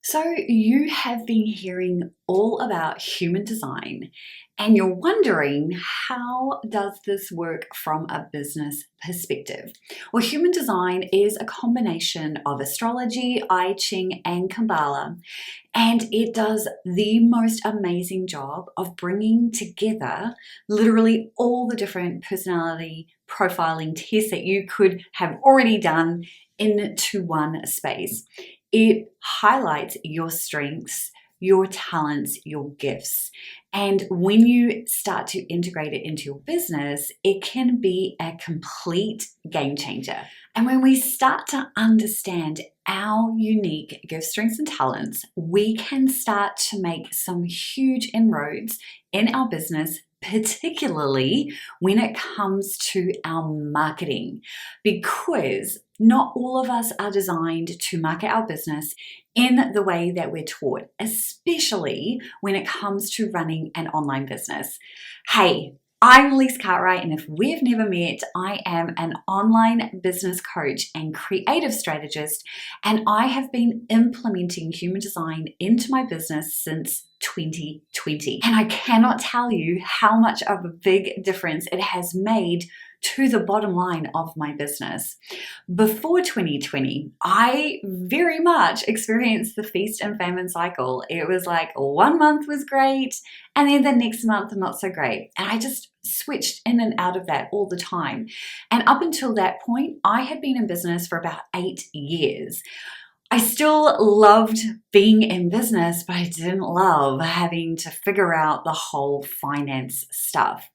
So you have been hearing all about human design and you're wondering, how does this work from a business perspective? Well, human design is a combination of astrology, I Ching, and Kabbalah, and it does the most amazing job of bringing together literally all the different personality profiling tests that you could have already done into one space. It highlights your strengths, your talents, your gifts. And when you start to integrate it into your business, it can be a complete game changer. And when we start to understand our unique gifts, strengths, and talents, we can start to make some huge inroads in our business, particularly when it comes to our marketing, because not all of us are designed to market our business in the way that we're taught, especially when it comes to running an online business. Hey, I'm Lise Cartwright, and if we've never met, I am an online business coach and creative strategist, and I have been implementing human design into my business since 2020. And I cannot tell you how much of a big difference it has made to the bottom line of my business. Before 2020, I very much experienced the feast and famine cycle. It was like 1 month was great, and then the next month not so great. And I just switched in and out of that all the time. And up until that point, I had been in business for about 8 years. I still loved being in business, but I didn't love having to figure out the whole finance stuff.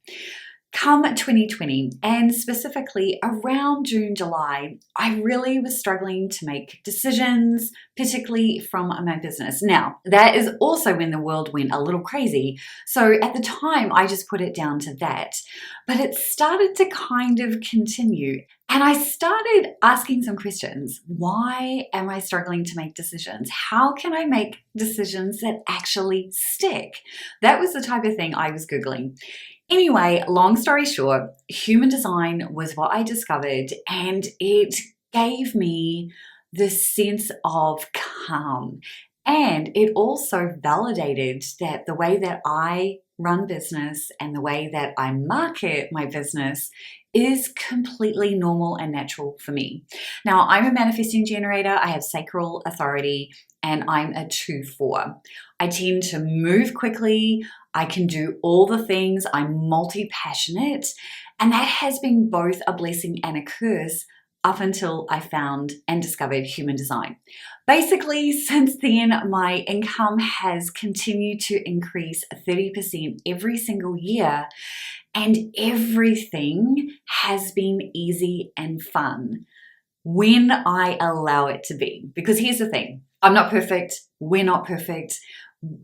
Come 2020, and specifically around June, July, I really was struggling to make decisions, particularly from my business. Now, that is also when the world went a little crazy. So at the time, I just put it down to that. But it started to kind of continue. And I started asking some questions. Why am I struggling to make decisions? How can I make decisions that actually stick? That was the type of thing I was Googling. Anyway, long story short, human design was what I discovered, and it gave me this sense of calm. And it also validated that the way that I run business and the way that I market my business is completely normal and natural for me. Now, I'm a manifesting generator. I have sacral authority, and I'm a 2/4. I tend to move quickly. I can do all the things. I'm multi-passionate, and that has been both a blessing and a curse up until I found and discovered human design. Basically, since then, my income has continued to increase 30% every single year, and everything has been easy and fun when I allow it to be. Because here's the thing, I'm not perfect, we're not perfect.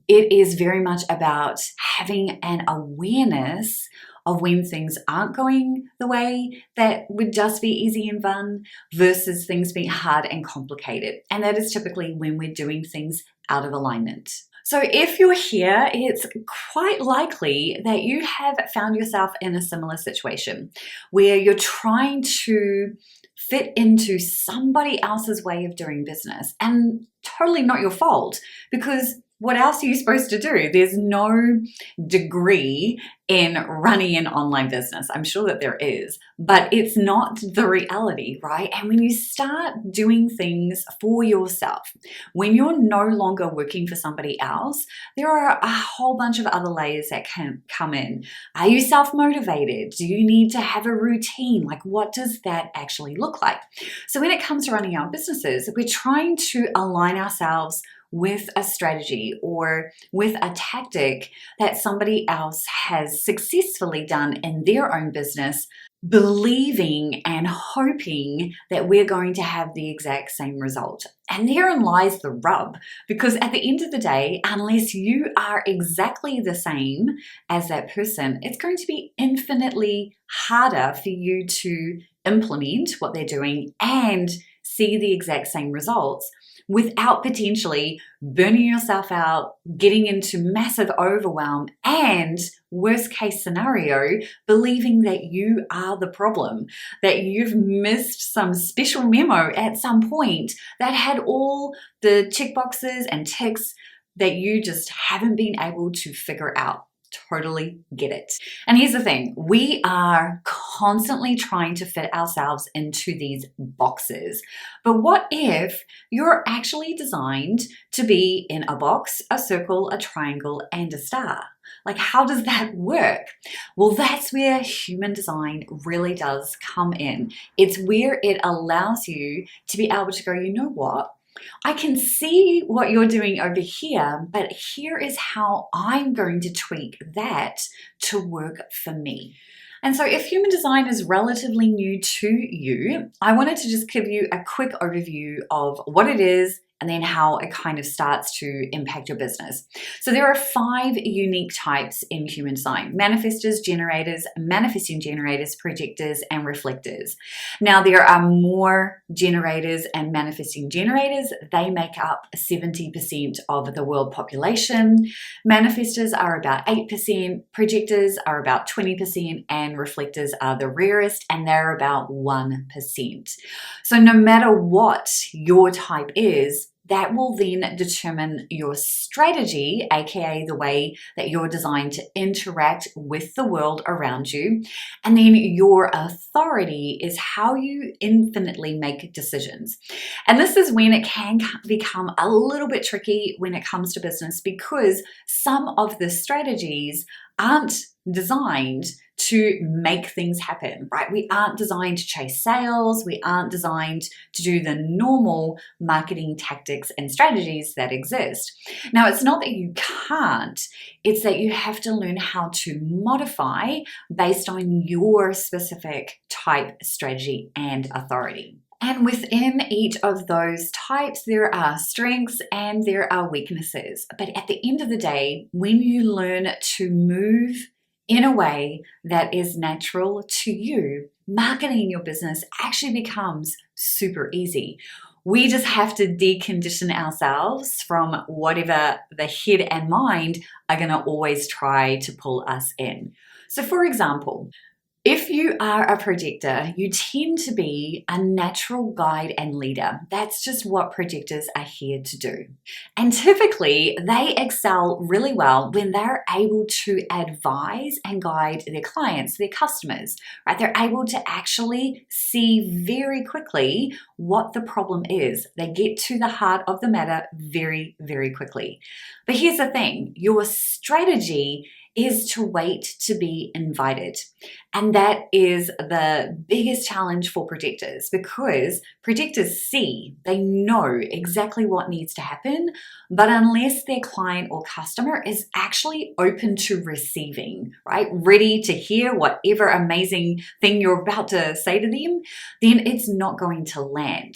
It is very much about having an awareness of when things aren't going the way that would just be easy and fun versus things being hard and complicated. And that is typically when we're doing things out of alignment. So if you're here, it's quite likely that you have found yourself in a similar situation where you're trying to fit into somebody else's way of doing business, and totally not your fault, because what else are you supposed to do? There's no degree in running an online business. I'm sure that there is, but it's not the reality, right? And when you start doing things for yourself, when you're no longer working for somebody else, there are a whole bunch of other layers that can come in. Are you self-motivated? Do you need to have a routine? Like, what does that actually look like? So when it comes to running our businesses, we're trying to align ourselves with a strategy or with a tactic that somebody else has successfully done in their own business, believing and hoping that we're going to have the exact same result. And therein lies the rub, because at the end of the day, unless you are exactly the same as that person, it's going to be infinitely harder for you to implement what they're doing and see the exact same results without potentially burning yourself out, getting into massive overwhelm, and worst case scenario, believing that you are the problem, that you've missed some special memo at some point that had all the checkboxes and ticks that you just haven't been able to figure out. Totally get it. And here's the thing, we are constantly trying to fit ourselves into these boxes. But what if you're actually designed to be in a box, a circle, a triangle, and a star? Like, how does that work? Well, that's where human design really does come in. It's where it allows you to be able to go, you know what? I can see what you're doing over here, but here is how I'm going to tweak that to work for me. And so if human design is relatively new to you, I wanted to just give you a quick overview of what it is and then how it kind of starts to impact your business. So there are 5 unique types in human design: manifestors, generators, manifesting generators, projectors, and reflectors. Now there are more generators and manifesting generators. They make up 70% of the world population. Manifestors are about 8%, projectors are about 20%, and reflectors are the rarest, and they're about 1%. So no matter what your type is, that will then determine your strategy, aka the way that you're designed to interact with the world around you. And then your authority is how you infinitely make decisions. And this is when it can become a little bit tricky when it comes to business, because some of the strategies aren't designed to make things happen, right? We aren't designed to chase sales. We aren't designed to do the normal marketing tactics and strategies that exist. Now, it's not that you can't, it's that you have to learn how to modify based on your specific type, strategy, and authority. And within each of those types, there are strengths and there are weaknesses. But at the end of the day, when you learn to move in a way that is natural to you, marketing your business actually becomes super easy. We just have to decondition ourselves from whatever the head and mind are going to always try to pull us in. So for example, if you are a projector, you tend to be a natural guide and leader. That's just what projectors are here to do. And typically, they excel really well when they're able to advise and guide their clients, their customers, right? They're able to actually see very quickly what the problem is. They get to the heart of the matter very, very quickly. But here's the thing, your strategy is to wait to be invited. And that is the biggest challenge for projectors, because projectors see, they know exactly what needs to happen, but unless their client or customer is actually open to receiving, right, ready to hear whatever amazing thing you're about to say to them, then it's not going to land.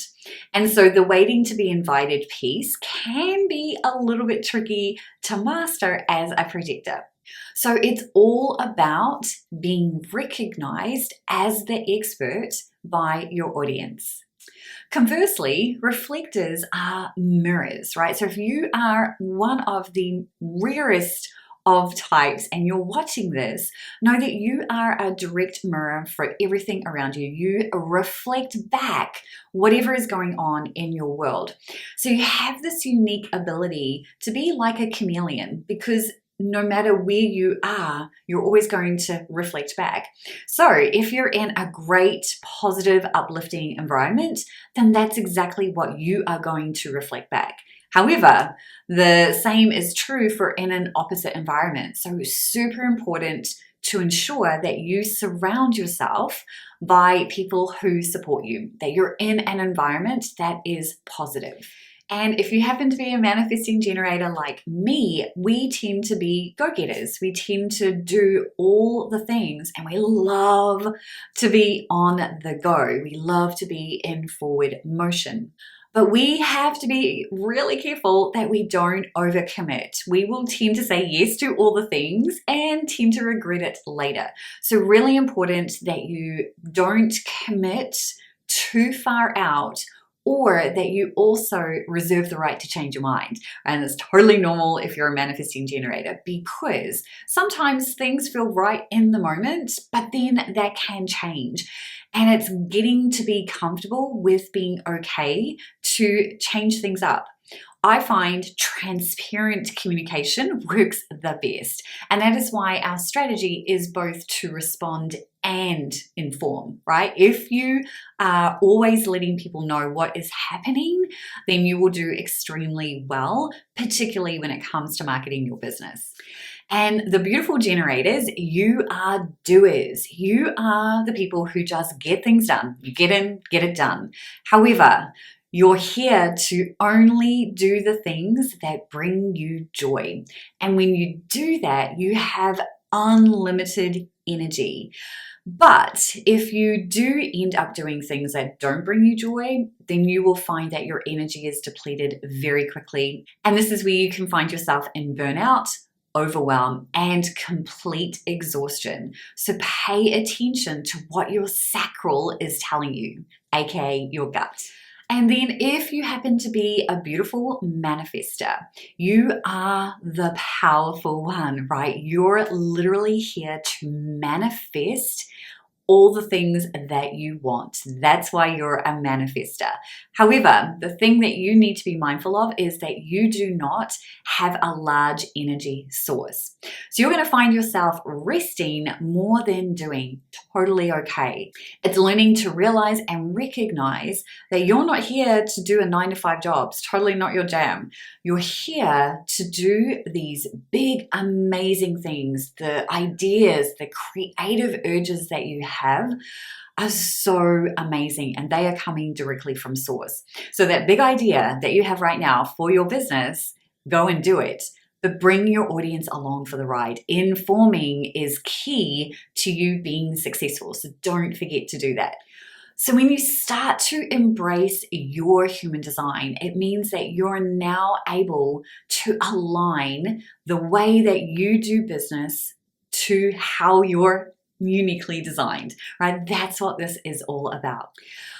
And so the waiting to be invited piece can be a little bit tricky to master as a projector. So it's all about being recognized as the expert by your audience. Conversely, reflectors are mirrors, right? So if you are one of the rarest of types and you're watching this, know that you are a direct mirror for everything around you. You reflect back whatever is going on in your world. So you have this unique ability to be like a chameleon, because no matter where you are, you're always going to reflect back. So if you're in a great, positive, uplifting environment, then that's exactly what you are going to reflect back. However, the same is true for in an opposite environment. So it's super important to ensure that you surround yourself by people who support you, that you're in an environment that is positive. And if you happen to be a manifesting generator like me, we tend to be go-getters. We tend to do all the things, and we love to be on the go. We love to be in forward motion. But we have to be really careful that we don't overcommit. We will tend to say yes to all the things and tend to regret it later. So really important that you don't commit too far out or that you also reserve the right to change your mind. And it's totally normal if you're a manifesting generator, because sometimes things feel right in the moment, but then that can change. And it's getting to be comfortable with being okay to change things up. I find transparent communication works the best. And that is why our strategy is both to respond and inform, right? If you are always letting people know what is happening, then you will do extremely well, particularly when it comes to marketing your business. And the beautiful generators, you are doers. You are the people who just get things done. You get in, get it done. However, you're here to only do the things that bring you joy. And when you do that, you have unlimited energy. But if you do end up doing things that don't bring you joy, then you will find that your energy is depleted very quickly. And this is where you can find yourself in burnout, overwhelm, and complete exhaustion. So pay attention to what your sacral is telling you, aka your gut. And then if you happen to be a beautiful manifester, you are the powerful one, right? You're literally here to manifest all the things that you want. That's why you're a manifester. However, the thing that you need to be mindful of is that you do not have a large energy source. So you're going to find yourself resting more than doing. Totally okay. It's learning to realize and recognize that you're not here to do a 9-to-5 job. It's totally not your jam. You're here to do these big, amazing things. The ideas, the creative urges that you have are so amazing, and they are coming directly from source. So that big idea that you have right now for your business, go and do it. But bring your audience along for the ride. Informing is key to you being successful. So don't forget to do that. So when you start to embrace your human design, it means that you're now able to align the way that you do business to how you're uniquely designed, right? That's what this is all about.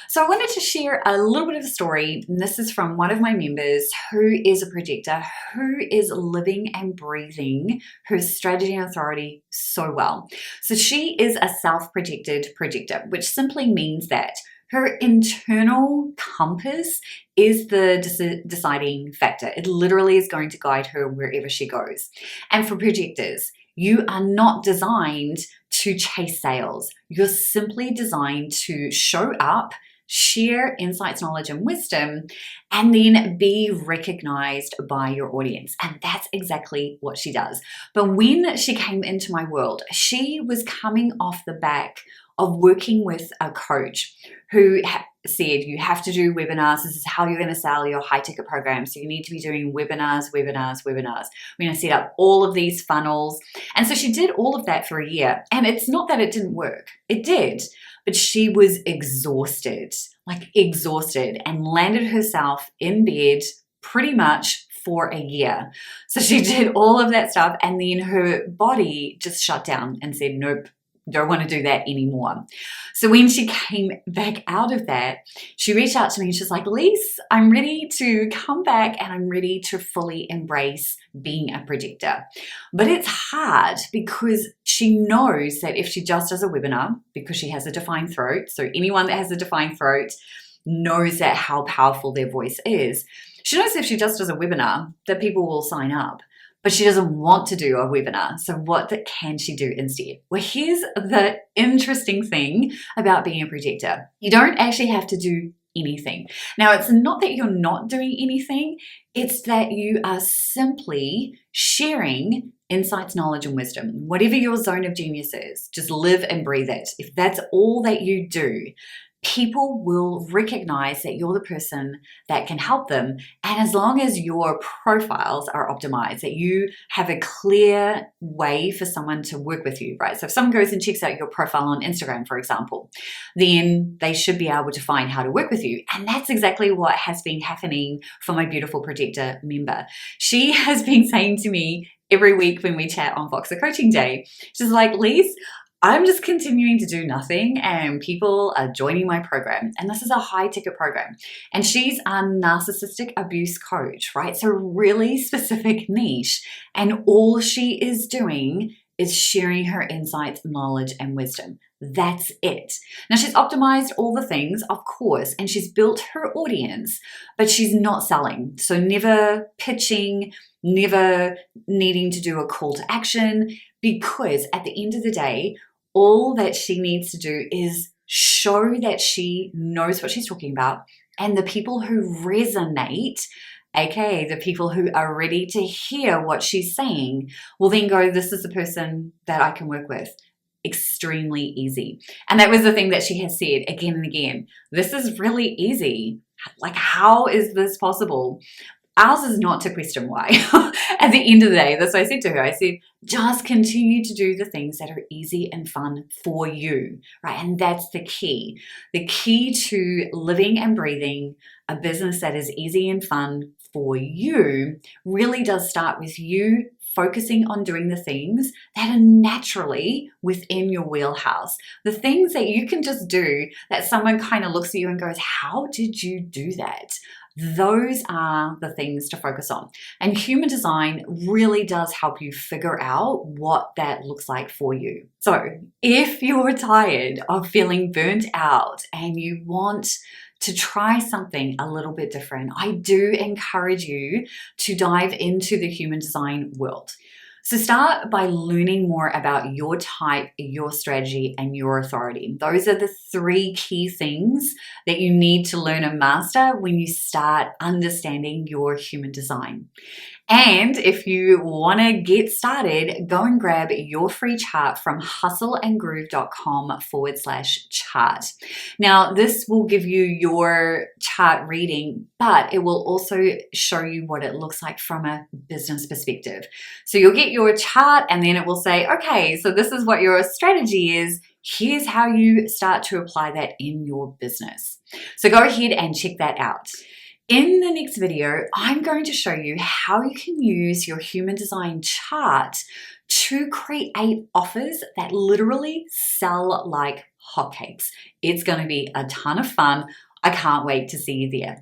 So I wanted to share a little bit of a story, and this is from one of my members who is a projector, who is living and breathing her strategy and authority so well. So she is a self-projected projector, which simply means that her internal compass is the deciding factor. It literally is going to guide her wherever she goes. And for projectors, you are not designed to chase sales. You're simply designed to show up, share insights, knowledge, and wisdom, and then be recognized by your audience. And that's exactly what she does. But when she came into my world, she was coming off the back of working with a coach who said, you have to do webinars. This is how you're going to sell your high ticket program. So you need to be doing webinars. We're going to set up all of these funnels. And so she did all of that for a year. And it's not that it didn't work. It did. But she was exhausted, and landed herself in bed pretty much for a year. So she did all of that stuff, and then her body just shut down and said, nope, don't want to do that anymore. So when she came back out of that, she reached out to me and she's like, Lise, I'm ready to come back and I'm ready to fully embrace being a projector. But it's hard because she knows that if she just does a webinar, because she has a defined throat, so anyone that has a defined throat knows that how powerful their voice is. She knows if she just does a webinar that people will sign up. But she doesn't want to do a webinar. So what can she do instead? Well, here's the interesting thing about being a projector. You don't actually have to do anything. Now, it's not that you're not doing anything. It's that you are simply sharing insights, knowledge, and wisdom. Whatever your zone of genius is, just live and breathe it. If that's all that you do, people will recognize that you're the person that can help them. And as long as your profiles are optimized, that you have a clear way for someone to work with you, right? So if someone goes and checks out your profile on Instagram, for example, then they should be able to find how to work with you. And that's exactly what has been happening for my beautiful projector member. She has been saying to me every week when we chat on Voxer Coaching Day, she's like, Lise, I'm just continuing to do nothing and people are joining my program. And this is a high ticket program. And she's a narcissistic abuse coach, right? So really specific niche. And all she is doing is sharing her insights, knowledge, and wisdom. That's it. Now she's optimized all the things, of course, and she's built her audience, but she's not selling. So never pitching, never needing to do a call to action, because at the end of the day, all that she needs to do is show that she knows what she's talking about, and the people who resonate, aka the people who are ready to hear what she's saying, will then go, this is the person that I can work with. Extremely easy. And that was the thing that she has said again and again. This is really easy. Like, how is this possible? Ours is not to question why. At the end of the day, that's what I said to her. I said, just continue to do the things that are easy and fun for you, right? And that's the key. The key to living and breathing a business that is easy and fun for you really does start with you focusing on doing the things that are naturally within your wheelhouse. The things that you can just do that someone kind of looks at you and goes, how did you do that? Those are the things to focus on. And human design really does help you figure out what that looks like for you. So if you're tired of feeling burnt out and you want to try something a little bit different, I do encourage you to dive into the human design world. So start by learning more about your type, your strategy, and your authority. Those are the 3 key things that you need to learn and master when you start understanding your human design. And if you want to get started, go and grab your free chart from hustleandgroove.com/chart. Now, this will give you your chart reading, but it will also show you what it looks like from a business perspective. So you'll get your chart and then it will say, okay, so this is what your strategy is. Here's how you start to apply that in your business. So go ahead and check that out. In the next video, I'm going to show you how you can use your human design chart to create offers that literally sell like hotcakes. It's going to be a ton of fun. I can't wait to see you there.